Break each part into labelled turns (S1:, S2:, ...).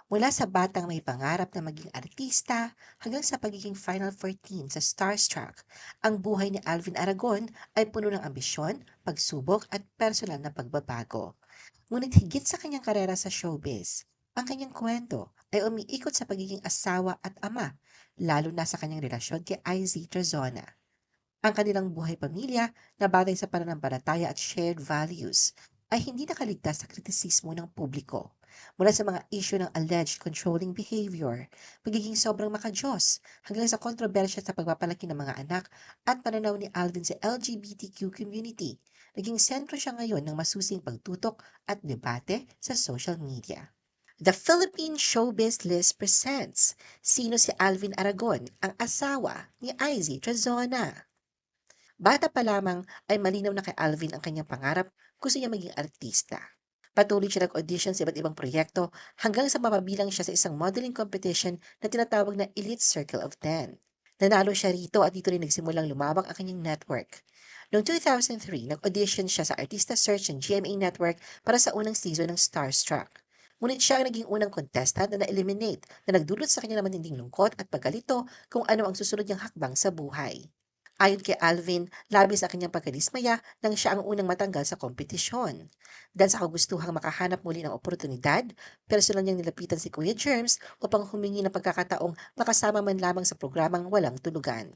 S1: Mula sa batang may pangarap na maging artista hanggang sa pagiging Final 14 sa Starstruck, ang buhay ni Alvin Aragon ay puno ng ambisyon, pagsubok at personal na pagbabago. Ngunit higit sa kanyang karera sa showbiz, ang kanyang kwento ay umiikot sa pagiging asawa at ama, lalo na sa kanyang relasyon kay IZ Trazona. Ang kanilang buhay pamilya na batay sa pananampalataya at shared values ay hindi nakaligtas sa kritisismo ng publiko. Mula sa mga issue ng alleged controlling behavior, pagiging sobrang makajos, hanggang sa kontrobersya sa pagpapalaki ng mga anak at pananaw ni Alvin sa LGBTQ community, naging sentro siya ngayon ng masusing pagtutok at debate sa social media. The Philippine Showbiz List presents Sino si Alvin Aragon, ang asawa ni IZ Trazona? Bata pa lamang ay malinaw na kay Alvin ang kanyang pangarap, gusto niya maging artista. Patuloy siya nag-audition sa iba't ibang proyekto hanggang sa mapabilang siya sa isang modeling competition na tinatawag na Elite Circle of 10. Nanalo siya rito at dito rin nagsimulang lumawak ang kanyang network. Noong 2003, nag-audition siya sa Artista Search ng GMA Network para sa unang season ng Starstruck. Ngunit siya ang naging unang contestant na na-eliminate na nagdulot sa kanya ng matinding lungkot at pagkalito kung ano ang susunod niyang hakbang sa buhay. Ayon kay Alvin, labis ang kanyang pagkadismaya nang siya ang unang matanggal sa kompetisyon. Dahil sa kagustuhang makahanap muli ng oportunidad, personal niyang nilapitan si Kuya Germs upang humingi ng pagkakataong makasama man lamang sa programang Walang Tulugan.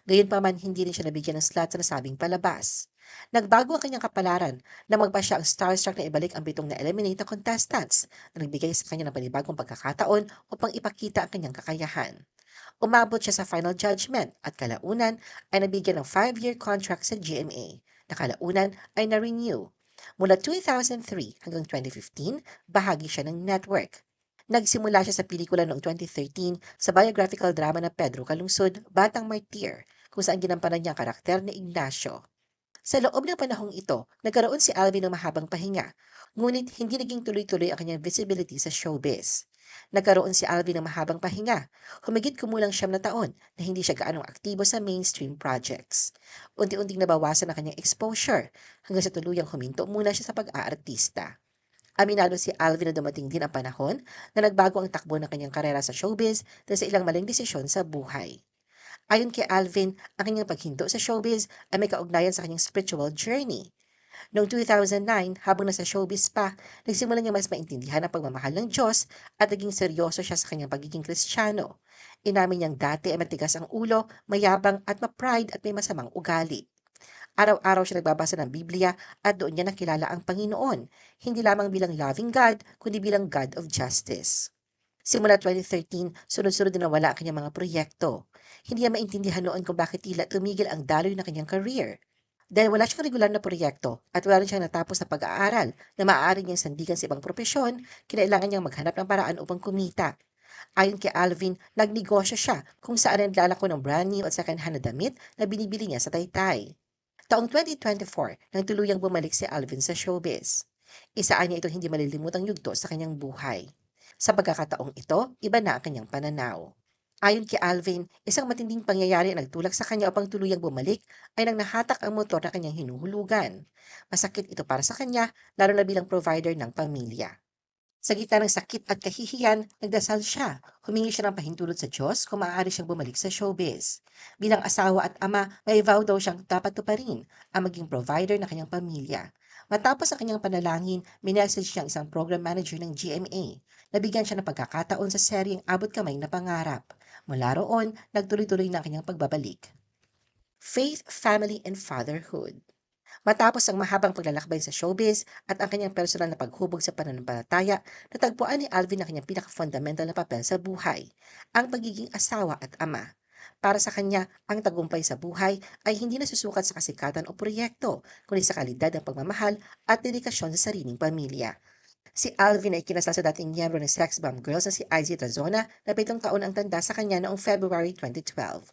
S1: Gayunpaman, hindi rin siya nabigyan ng slot sa nasabing palabas. Nagbago ang kanyang kapalaran na magpa siya ang starstruck na ibalik ang bitong na-eliminate na contestants na nagbigay sa kanya ng panibagong pagkakataon upang ipakita ang kanyang kakayahan. Umabot siya sa final judgment at kalaunan ay nabigyan ng 5-year contract sa GMA na kalaunan ay na-renew. Mula 2003 hanggang 2015, bahagi siya ng network. Nagsimula siya sa pelikula noong 2013 sa biographical drama na Pedro Calungsod, Batang Martir, kung saan ginampanan niya ang karakter ni Ignacio. Sa loob ng panahong ito, nagkaroon si Alvin ng mahabang pahinga, ngunit hindi naging tuloy-tuloy ang kanyang visibility sa showbiz. Nagkaroon si Alvin ng mahabang pahinga, humigit kumulang 7 na taon na hindi siya gaanong aktibo sa mainstream projects. Unti-unting nabawasan ang kanyang exposure hanggang sa tuluyang huminto muna siya sa pag-aartista. Aminado si Alvin na dumating din ang panahon na nagbago ang takbo ng kanyang karera sa showbiz dahil sa ilang maling desisyon sa buhay. Ayon kay Alvin, ang kanyang paghinto sa showbiz ay may kaugnayan sa kanyang spiritual journey. Noong 2009, habang nasa showbiz pa, nagsimula niya mas maintindihan ang pagmamahal ng Diyos at naging seryoso siya sa kanyang pagiging Kristiyano. Inamin niyang dati ay matigas ang ulo, mayabang at ma-pride at may masamang ugali. Araw-araw siya nagbabasa ng Biblia at doon niya nakilala ang Panginoon, hindi lamang bilang loving God, kundi bilang God of Justice. Simula 2013, sunod-sunod din nawala ang kanyang mga proyekto. Hindi niya maintindihan noon kung bakit tila tumigil ang daloy ng kanyang career. Dahil wala siyang regular na proyekto at wala rin siyang natapos na pag-aaral na maaari niyang sandigan sa ibang propesyon, kinailangan niyang maghanap ng paraan upang kumita. Ayon kay Alvin, nagnegosyo siya kung saan naglalako ng brand new at second-hand na damit na binibili niya sa Taytay. Taong 2024 nang tuluyang bumalik si Alvin sa showbiz. Isaan niya itong hindi malilimutang yugto sa kanyang buhay. Sa pagkakataong ito, iba na ang kanyang pananaw. Ayon kay Alvin, isang matinding pangyayari ang nagtulak sa kanya upang tuluyang bumalik ay nang nahatak ang motor na kanyang hinuhulugan. Masakit ito para sa kanya, lalo na bilang provider ng pamilya. Sa gitna ng sakit at kahihiyan, nagdasal siya. Humingi siya ng pahintulot sa Diyos kung maaari siyang bumalik sa showbiz. Bilang asawa at ama, may vow daw siyang dapat tuparin ang maging provider ng kanyang pamilya. Matapos ang kanyang panalangin, minessage niya ang isang program manager ng GMA. Nabigyan siya ng pagkakataon sa seryeng Abot Kamay na Pangarap. Mula roon, nagtuloy-tuloy na ang kanyang pagbabalik. Faith, Family, and Fatherhood. Matapos ang mahabang paglalakbay sa showbiz at ang kanyang personal na paghubog sa pananampalataya, natagpuan ni Alvin ang kanyang pinaka-fundamental na papel sa buhay, ang pagiging asawa at ama. Para sa kanya, ang tagumpay sa buhay ay hindi nasusukat sa kasikatan o proyekto, kundi sa kalidad ng pagmamahal at dedikasyon sa sariling pamilya. Si Alvin ay kinasal sa dating miyembro ng Sex Bomb Girls na si IZ Razona na 7 taon ang tanda sa kanya noong February 2012.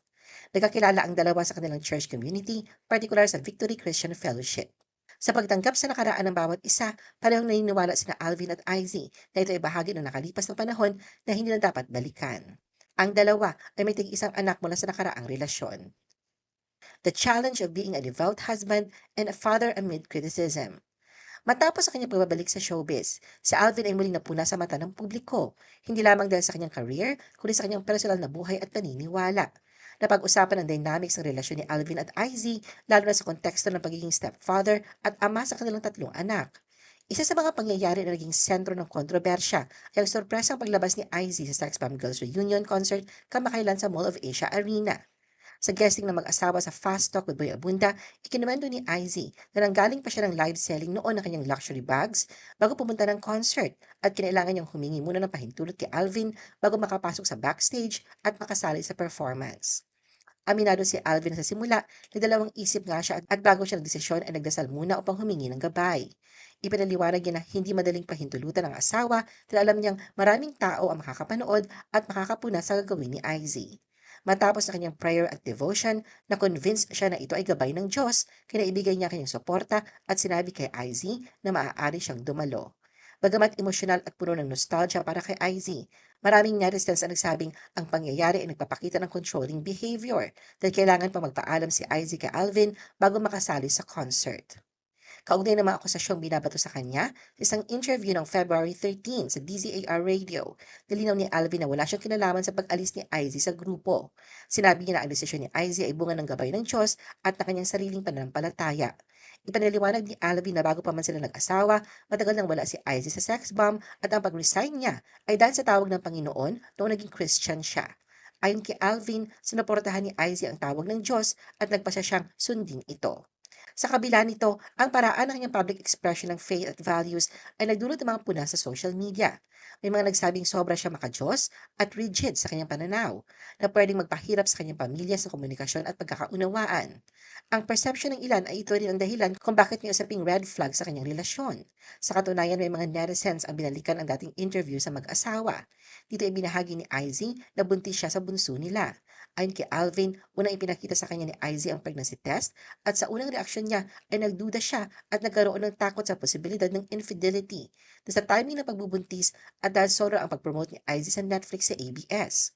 S1: Nagkakilala ang dalawa sa kanilang church community, partikular sa Victory Christian Fellowship. Sa pagtanggap sa nakaraan ng bawat isa, parehong naniniwala sina Alvin at Izzy na ito ay bahagi ng nakalipas ng panahon na hindi na dapat balikan. Ang dalawa ay may tig-isang anak mula sa nakaraang relasyon. The challenge of being a devout husband and a father amid criticism. Matapos sa kanyang pagbabalik sa showbiz, si Alvin ay muling napuna sa mata ng publiko, hindi lamang dahil sa kanyang career, kundi sa kanyang personal na buhay at paniniwala. Napag-usapan ang dynamics ng relasyon ni Alvin at Izzy, lalo na sa konteksto ng pagiging stepfather at ama sa kanilang tatlong anak. Isa sa mga pangyayari na naging sentro ng kontrobersya ay ang sorpresang paglabas ni Izzy sa Sex Bomb Girls Reunion concert kamakailan sa Mall of Asia Arena. Sa guesting ng mag-asawa sa Fast Talk with Boy Abunda, ikinuwento ni Izzy na nanggaling pa siya ng live selling noon ng kanyang luxury bags bago pumunta ng concert at kinailangan niyang humingi muna ng pahintulot kay Alvin bago makapasok sa backstage at makasali sa performance. Aminado si Alvin sa simula na dalawang isip nga siya at bago siya nagdesisyon ay nagdasal muna upang humingi ng gabay. Ipinaliwanag niya na hindi madaling pahintulutan ng asawa dahil alam niyang maraming tao ang makakapanood at makakapuna sa gagawin ni Izzy. Matapos na kanyang prayer at devotion, na-convince siya na ito ay gabay ng Diyos, kinaibigay niya kanyang suporta at sinabi kay Izzy na maaari siyang dumalo. Bagamat emosyonal at puno ng nostalgia para kay Izzy, maraming netizens ang nagsabing ang pangyayari ay nagpapakita ng controlling behavior dahil kailangan pa magpaalam si Izzy kay Alvin bago makasali sa concert. Kaugnay ng mga akusasyong binabato sa kanya, sa isang interview ng February 13 sa DZAR Radio, nilinaw ni Alvin na wala siyang kinalaman sa pag-alis ni Izzy sa grupo. Sinabi niya na ang desisyon ni Izzy ay bunga ng gabay ng Diyos at na kanyang sariling pananampalataya. Ipinaliwanag ni Alvin na bago pa man sila nag-asawa, matagal nang wala si Izzy sa sex bomb at ang pag-resign niya ay dahil sa tawag ng Panginoon noong naging Christian siya. Ayon kay Alvin, sinuportahan ni Izzy ang tawag ng Diyos at nagpasya siyang sundin ito. Sa kabila nito, ang paraan ng kanyang public expression ng faith at values ay nagdulot ng mga puna sa social media. May mga nagsabing sobra siya makajos at rigid sa kanyang pananaw, na pwedeng magpahirap sa kanyang pamilya sa komunikasyon at pagkakaunawaan. Ang perception ng ilan ay ito rin ang dahilan kung bakit may usaping red flag sa kanyang relasyon. Sa katunayan, may mga netizens ang binalikan ang dating interview sa mag-asawa. Dito ay binahagi ni Izzy na buntis siya sa bunso nila. Ayon kay Alvin, unang ipinakita sa kanya ni Izzy ang pregnancy test at sa unang reaksyon niya ay nagduda siya at nagkaroon ng takot sa posibilidad ng infidelity sa timing ng pagbubuntis at dahil sobra ang pag-promote ni Izzy sa Netflix sa ABS.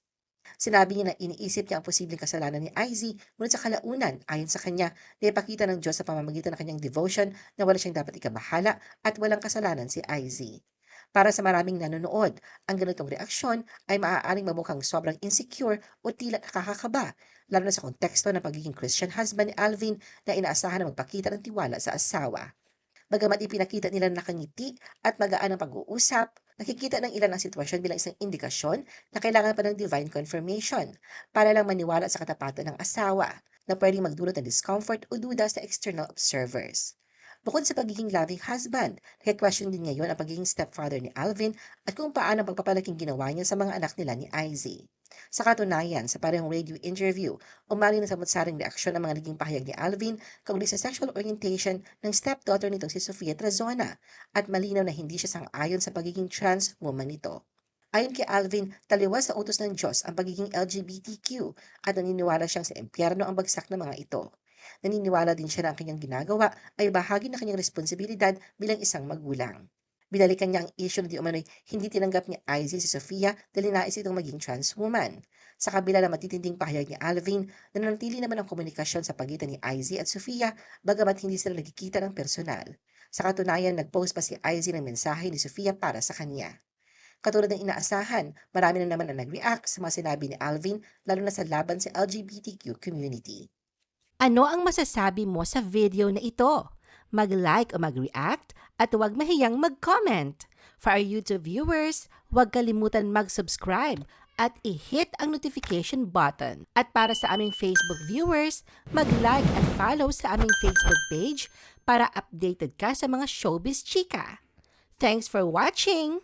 S1: Sinabi niya na iniisip niya ang posibleng kasalanan ni Izzy, ngunit sa kalaunan, ayon sa kanya, na ipakita ng Diyos sa pamamagitan ng kanyang devotion na wala siyang dapat ikabahala at walang kasalanan si Izzy. Para sa maraming nanonood, ang ganitong reaksyon ay maaaring mamukhang sobrang insecure o tila nakakakaba, lalo na sa konteksto ng pagiging Christian husband ni Alvin na inaasahan na magpakita ng tiwala sa asawa. Bagamat ipinakita nila na nakangiti at magaan ang pag-uusap, nakikita ng ilan ang sitwasyon bilang isang indikasyon na kailangan pa ng divine confirmation para lang maniwala sa katapatan ng asawa na pwedeng magdulot ng discomfort o duda sa external observers. Bukod sa pagiging loving husband, nag-question din ngayon ang pagiging stepfather ni Alvin at kung paano ang pagpapalaking ginawa niya sa mga anak nila ni Izzy. Sa katunayan, sa parehong radio interview, umali na sa mutsaring reaksyon ang mga naging pahayag ni Alvin kaugnay sa sexual orientation ng stepdaughter nitong si Sofia Trazona at malinaw na hindi siya sang-ayon sa pagiging trans woman nito. Ayon kay Alvin, taliwas sa utos ng Diyos ang pagiging LGBTQ at naniniwala siyang sa impyerno ang bagsak ng mga ito. Naniniwala din siya na ang kanyang ginagawa ay bahagi ng kanyang responsibilidad bilang isang magulang. Binalikan niya ang issue na di umano'y hindi tinanggap ni Izzy si Sofia dahil nais itong maging trans woman. Sa kabila ng matitinding pahayag ni Alvin, nananatili naman ang komunikasyon sa pagitan ni Izzy at Sofia bagamat hindi sila nagkikita ng personal. Sa katunayan, nag-post pa si Izzy ng mensahe ni Sofia para sa kanya. Katulad ng inaasahan, marami na naman ang nag-react sa mga sinabi ni Alvin lalo na sa laban sa LGBTQ community.
S2: Ano ang masasabi mo sa video na ito? Mag-like o mag-react at huwag mahiyang mag-comment. For our YouTube viewers, huwag kalimutan mag-subscribe at i-hit ang notification button. At para sa aming Facebook viewers, mag-like at follow sa aming Facebook page para updated ka sa mga showbiz chika. Thanks for watching!